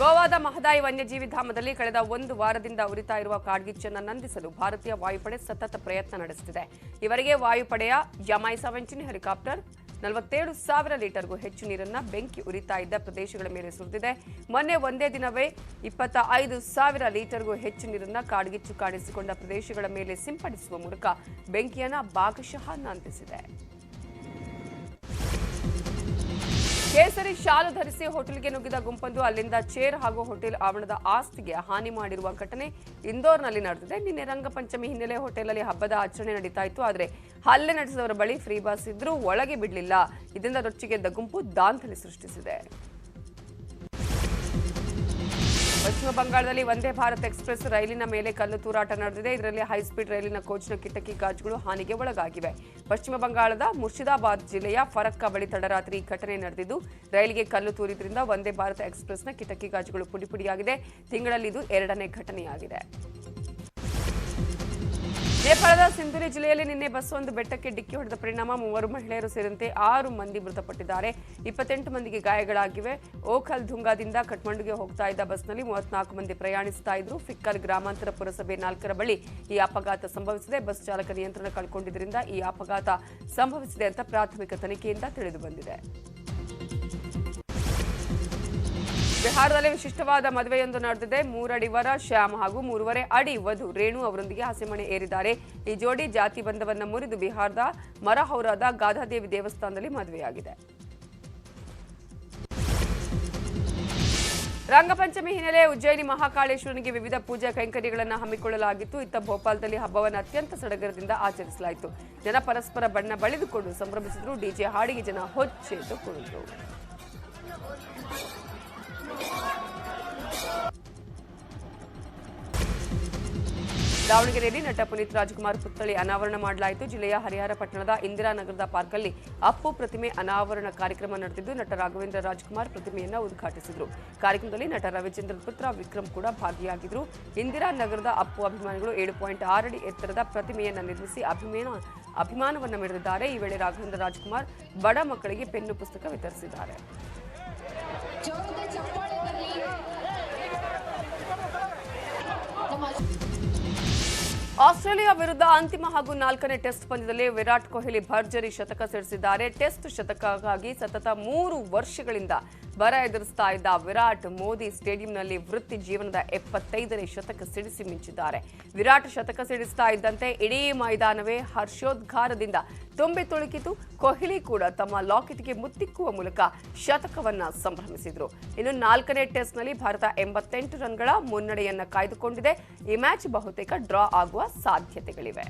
ಗೋವಾದ ಮಹದಾಯಿ ವನ್ಯಜೀವಿ ಧಾಮದಲ್ಲಿ ಕಳೆದ ಒಂದು ವಾರದಿಂದ ಉರಿತಾ ಇರುವ ಕಾಡ್ಗಿಚ್ಚನ್ನು ನಂದಿಸಲು ಭಾರತೀಯ ವಾಯುಪಡೆ ಸತತ ಪ್ರಯತ್ನ ನಡೆಸುತ್ತಿದೆ. ಇವರಿಗೆ ವಾಯುಪಡೆಯ MI-17 ಹೆಲಿಕಾಪ್ಟರ್ 47,000 ಲೀಟರ್ಗೂ ಹೆಚ್ಚು ನೀರನ್ನು ಬೆಂಕಿ ಉರಿತಾ ಇದ್ದ ಪ್ರದೇಶಗಳ ಮೇಲೆ ಸುರಿದಿದೆ. ಮೊನ್ನೆ ಒಂದೇ ದಿನವೇ 25,000 ಲೀಟರ್ಗೂ ಹೆಚ್ಚು ನೀರನ್ನು ಕಾಡ್ಗಿಚ್ಚು ಕಾಣಿಸಿಕೊಂಡ ಪ್ರದೇಶಗಳ ಮೇಲೆ ಸಿಂಪಡಿಸುವ ಮೂಲಕ ಬೆಂಕಿಯನ್ನು ಭಾಗಶಃ ನಂದಿಸಿದೆ. ಕೇಸರಿ ಶಾಲು ಧರಿಸಿ ಹೋಟೆಲ್ಗೆ ನುಗ್ಗಿದ ಗುಂಪೊಂದು ಅಲ್ಲಿಂದ ಚೇರ್ ಹಾಗೂ ಹೋಟೆಲ್ ಆವರಣದ ಆಸ್ತಿಗೆ ಹಾನಿ ಮಾಡಿರುವ ಘಟನೆ ಇಂದೋರ್ನಲ್ಲಿ ನಡೆದಿದೆ. ನಿನ್ನೆ ರಂಗಪಂಚಮಿ ಹಿನ್ನೆಲೆ ಹೋಟೆಲ್ನಲ್ಲಿ ಹಬ್ಬದ ಆಚರಣೆ ನಡೀತಾ ಇತ್ತು. ಆದರೆ ಹಲ್ಲೆ ನಡೆಸಿದವರ ಬಳಿ ಫ್ರೀ ಬಾಸ್ ಇದ್ರೂ ಒಳಗೆ ಬಿಡಲಿಲ್ಲ. ಇದರಿಂದ ರೊಚ್ಚಿಗೆದ್ದ ಗುಂಪು ದಾಂಧಲೆ ಸೃಷ್ಟಿಸಿದೆ. ಪಶ್ಚಿಮ ಬಂಗಾಳದಲ್ಲಿ ವಂದೇ ಭಾರತ್ ಎಕ್ಸ್‌ಪ್ರೆಸ್ ರೈಲಿನ ಮೇಲೆ ಕಲ್ಲು ತೂರಾಟ ನಡೆದಿದೆ. ಇದರಲ್ಲಿ ಹೈಸ್ಪೀಡ್ ರೈಲಿನ ಕೋಚ್ನ ಕಿಟಕಿ ಗಾಜುಗಳು ಹಾನಿಗೆ ಒಳಗಾಗಿವೆ. ಪಶ್ಚಿಮ ಬಂಗಾಳದ ಮುರ್ಷಿದಾಬಾದ್ ಜಿಲ್ಲೆಯ ಫರಕ್ಕಾ ಬಳಿ ತಡರಾತ್ರಿ ಈ ಘಟನೆ ನಡೆದಿದ್ದು, ರೈಲಿಗೆ ಕಲ್ಲು ತೂರಿದ್ರಿಂದ ವಂದೇ ಭಾರತ್ ಎಕ್ಸ್‌ಪ್ರೆಸ್ನ ಕಿಟಕಿ ಗಾಜುಗಳು ಪುಡಿಪುಡಿಯಾಗಿದೆ. ತಿಂಗಳಲ್ಲಿ ಇದು ಎರಡನೇ ಘಟನೆಯಾಗಿದೆ. ನೇಪಾಳದ ಸಿಂಧುಲಿ ಜಿಲ್ಲೆಯಲ್ಲಿ ನಿನ್ನೆ ಬಸ್ಸೊಂದು ಬೆಟ್ಟಕ್ಕೆ ಡಿಕ್ಕಿ ಹೊಡೆದ ಪರಿಣಾಮ 3 ಮಹಿಳೆಯರು ಸೇರಿದಂತೆ 6 ಮಂದಿ ಮೃತಪಟ್ಟಿದ್ದಾರೆ. 28 ಮಂದಿಗೆ ಗಾಯಗಳಾಗಿವೆ. ಓಖಲ್ ಧುಂಗಾದಿಂದ ಕಠ್ಮಂಡುಗೆ ಹೋಗ್ತಾ ಇದ್ದ ಬಸ್ನಲ್ಲಿ 34 ಮಂದಿ ಪ್ರಯಾಣಿಸ್ತಾ ಇದ್ರು. ಫಿಕ್ಕಲ್ ಗ್ರಾಮಾಂತರ ಪುರಸಭೆ 4ರ ಬಳಿ ಈ ಅಪಘಾತ ಸಂಭವಿಸಿದೆ. ಬಸ್ ಚಾಲಕ ನಿಯಂತ್ರಣ ಕಳ್ಕೊಂಡಿದ್ದರಿಂದ ಈ ಅಪಘಾತ ಸಂಭವಿಸಿದೆ ಅಂತ ಪ್ರಾಥಮಿಕ ತನಿಖೆಯಿಂದ ತಿಳಿದು ಬಂದಿದೆ. ಬಿಹಾರದಲ್ಲಿ ವಿಶಿಷ್ಟವಾದ ಮದುವೆಯೊಂದು ನಡೆದಿದೆ. 3 ಅಡಿ ವರ ಶ್ಯಾಮ್ ಹಾಗೂ 3.5 ಅಡಿ ವಧು ರೇಣು ಅವರೊಂದಿಗೆ ಹಸೆಮಣೆ ಏರಿದ್ದಾರೆ. ಈ ಜೋಡಿ ಜಾತಿ ಬಂಧವನ್ನ ಮುರಿದು ಬಿಹಾರದ ಮರಹೌರಾದ ಗಾಧಾದೇವಿ ದೇವಸ್ಥಾನದಲ್ಲಿ ಮದುವೆಯಾಗಿದೆ. ರಂಗಪಂಚಮಿ ಹಿನ್ನೆಲೆ ಉಜ್ಜಯಿನಿ ಮಹಾಕಾಳೇಶ್ವರನಿಗೆ ವಿವಿಧ ಪೂಜಾ ಕೈಂಕರ್ಯಗಳನ್ನು ಹಮ್ಮಿಕೊಳ್ಳಲಾಗಿತ್ತು. ಇತ್ತ ಭೋಪಾಲದಲ್ಲಿ ಹಬ್ಬವನ್ನು ಅತ್ಯಂತ ಸಡಗರದಿಂದ ಆಚರಿಸಲಾಯಿತು. ಜನ ಪರಸ್ಪರ ಬಣ್ಣ ಬಳಿದುಕೊಂಡು ಸಂಭ್ರಮಿಸಿದ್ರು. ಡಿಜೆ ಹಾಡಿಗೆ ಜನ ಹೊಚ್ಚೆದ್ದು ಕುಣಿದ್ರು. ದಾವಣಗೆರೆಯಲ್ಲಿ ನಟ ಪುನೀತ್ ರಾಜ್ಕುಮಾರ್ ಪುತ್ಥಳಿ ಅನಾವರಣ ಮಾಡಲಾಯಿತು. ಜಿಲ್ಲೆಯ ಹರಿಹರ ಪಟ್ಟಣದ ಇಂದಿರಾನಗರದ ಪಾರ್ಕ್ನಲ್ಲಿ ಅಪ್ಪು ಪ್ರತಿಮೆ ಅನಾವರಣ ಕಾರ್ಯಕ್ರಮ ನಡೆದಿದ್ದು, ನಟ ರಾಘವೇಂದ್ರ ರಾಜ್ಕುಮಾರ್ ಪ್ರತಿಮೆಯನ್ನು ಉದ್ಘಾಟಿಸಿದರು. ಕಾರ್ಯಕ್ರಮದಲ್ಲಿ ನಟ ರವಿಚಂದ್ರನ್ ಪುತ್ರ ವಿಕ್ರಮ್ ಕೂಡ ಭಾಗಿಯಾಗಿದ್ದರು. ಇಂದಿರಾನಗರದ ಅಪ್ಪು ಅಭಿಮಾನಿಗಳು 7.6 ಅಡಿ ಎತ್ತರದ ಪ್ರತಿಮೆಯನ್ನು ನಿರ್ಮಿಸಿ ಅಭಿಮಾನವನ್ನು ಮೆರೆದಿದ್ದಾರೆ. ಈ ವೇಳೆ ರಾಘವೇಂದ್ರ ರಾಜ್ಕುಮಾರ್ ಬಡ ಮಕ್ಕಳಿಗೆ ಪೆನ್ನು ಪುಸ್ತಕ ವಿತರಿಸಿದ್ದಾರೆ. ಆಸ್ಟ್ರೇಲಿಯಾ ವಿರುದ್ಧ ಅಂತಿಮ ಹಾಗೂ 4ನೇ ಟೆಸ್ಟ್ ಪಂದ್ಯದಲ್ಲಿ ವಿರಾಟ್ ಕೊಹ್ಲಿ ಭರ್ಜರಿ ಶತಕ ಸಿಡಿಸಿದ್ದಾರೆ. ಟೆಸ್ಟ್ ಶತಕಕ್ಕಾಗಿ ಸತತ 3 ವರ್ಷಗಳಿಂದ ಬರ ಎದುರಿಸ್ತಾ ಇದ್ದ ವಿರಾಟ್ ಮೋದಿ ಸ್ಟೇಡಿಯಂನಲ್ಲಿ ವೃತ್ತಿ ಜೀವನದ 75ನೇ ಶತಕ ಸಿಡಿಸಿ ಮಿಂಚಿದ್ದಾರೆ. ವಿರಾಟ್ ಶತಕ ಸಿಡಿಸ್ತಾ ಇದ್ದಂತೆ ಇಡೀ ಮೈದಾನವೇ ಹರ್ಷೋದ್ಗಾರದಿಂದ ತುಂಬಿ ತುಳುಕಿತು. ಕೊಹ್ಲಿ ಕೂಡ ತಮ್ಮ ಲಾಕೆಟ್ಗೆ ಮುತ್ತಿಕ್ಕುವ ಮೂಲಕ ಶತಕವನ್ನ ಸಂಭ್ರಮಿಸಿದ್ರು. ಇನ್ನು 4ನೇ ಟೆಸ್ಟ್ನಲ್ಲಿ ಭಾರತ 88 ರನ್ಗಳ ಮುನ್ನಡೆಯನ್ನ ಕಾಯ್ದುಕೊಂಡಿದೆ. ಈ ಮ್ಯಾಚ್ ಬಹುತೇಕ ಡ್ರಾ ಆಗುವ ಸಾಧ್ಯತೆಗಳಿವೆ.